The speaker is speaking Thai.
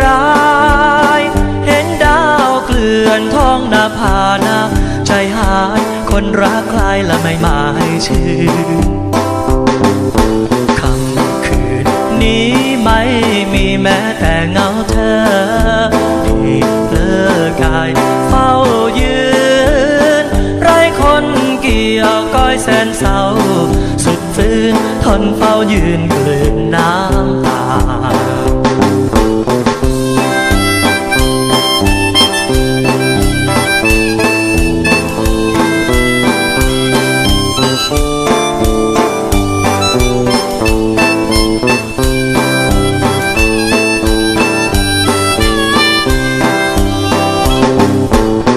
ร้ายเห็นดาวเกลื่อนท้องนาผานาใจหายคนรักใครและไม่หมายชื่อค่ำคืนนี้ไม่มีแม้แต่เงาเธอที่เพลิดกายเฝ้ายืนไร้คนเกี่ยวก้อยแสนเศร้าสุดฟื้นทนเฝ้ายืนกลืนน้ำตา